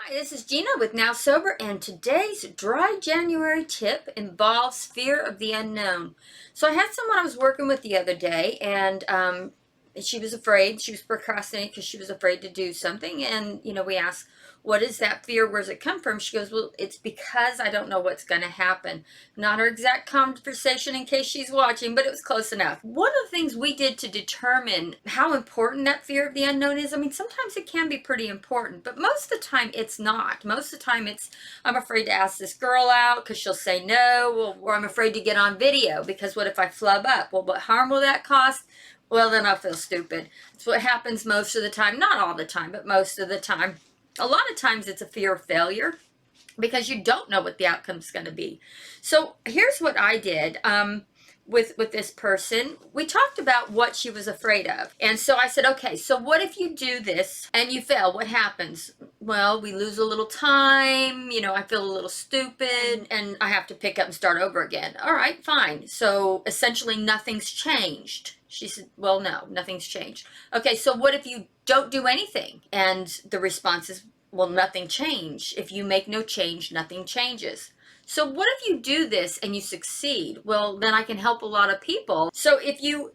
Hi, this is Gina with Now Sober, and today's Dry January tip involves fear of the unknown. So I had someone I was working with the other day, and she was afraid. She was procrastinating because she was afraid to do something. And, we asked, what is that fear? Where does it come from? She goes, well, it's because I don't know what's going to happen. Not her exact conversation in case she's watching, but it was close enough. One of the things we did to determine how important that fear of the unknown is, I mean, sometimes it can be pretty important, but most of the time it's not. Most of the time it's, I'm afraid to ask this girl out because she'll say no, or I'm afraid to get on video because what if I flub up? Well, what harm will that cost? Well, then I'll feel stupid. It's what happens most of the time. Not all the time, but most of the time. A lot of times it's a fear of failure because you don't know what the outcome is going to be. So here's what I did with this person. We talked about what she was afraid of. And so I said, okay, so what if you do this and you fail? What happens? Well, we lose a little time. I feel a little stupid and I have to pick up and start over again. All right, fine. So essentially nothing's changed. She said, well, no, nothing's changed. Okay, so what if you don't do anything? And the response is, well, nothing changed. If you make no change, nothing changes. So what if you do this and you succeed? Well, then I can help a lot of people. So if you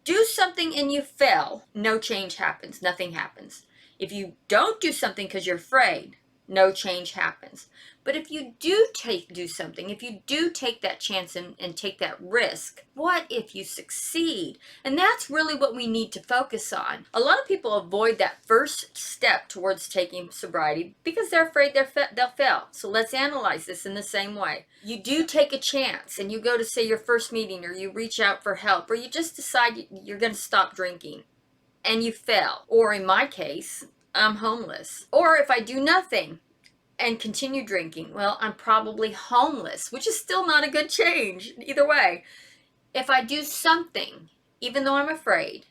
do something and you fail, no change happens. Nothing happens. If you don't do something because you're afraid, no change happens. But if you do do something, if you do take that chance and take that risk, what if you succeed? And that's really what we need to focus on. A lot of people avoid that first step towards taking sobriety because they're afraid they'll fail. So let's analyze this in the same way. You do take a chance and you go to, say, your first meeting, or you reach out for help, or you just decide you're going to stop drinking and you fail. Or in my case, I'm homeless. Or if I do nothing and continue drinking, well, I'm probably homeless, which is still not a good change either way. If I do something, even though I'm afraid,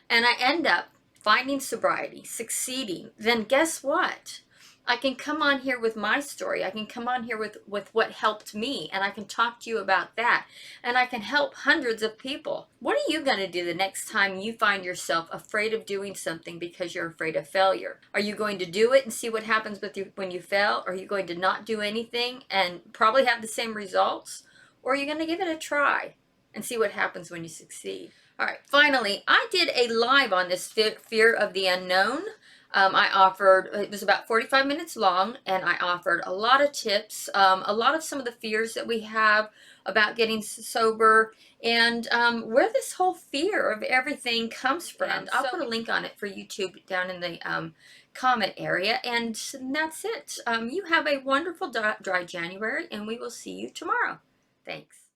and I end up finding sobriety, succeeding, then guess what? I can come on here with my story. I can come on here with what helped me, and I can talk to you about that. And I can help hundreds of people. What are you going to do the next time you find yourself afraid of doing something because you're afraid of failure? Are you going to do it and see what happens with you when you fail? Or are you going to not do anything and probably have the same results? Or are you going to give it a try and see what happens when you succeed? All right, finally, I did a live on this fear of the unknown. I offered, it was about 45 minutes long, and I offered a lot of tips, a lot of some of the fears that we have about getting sober, and where this whole fear of everything comes from. And I'll put a link on it for YouTube down in the comment area, and that's it. You have a wonderful dry January, and we will see you tomorrow. Thanks.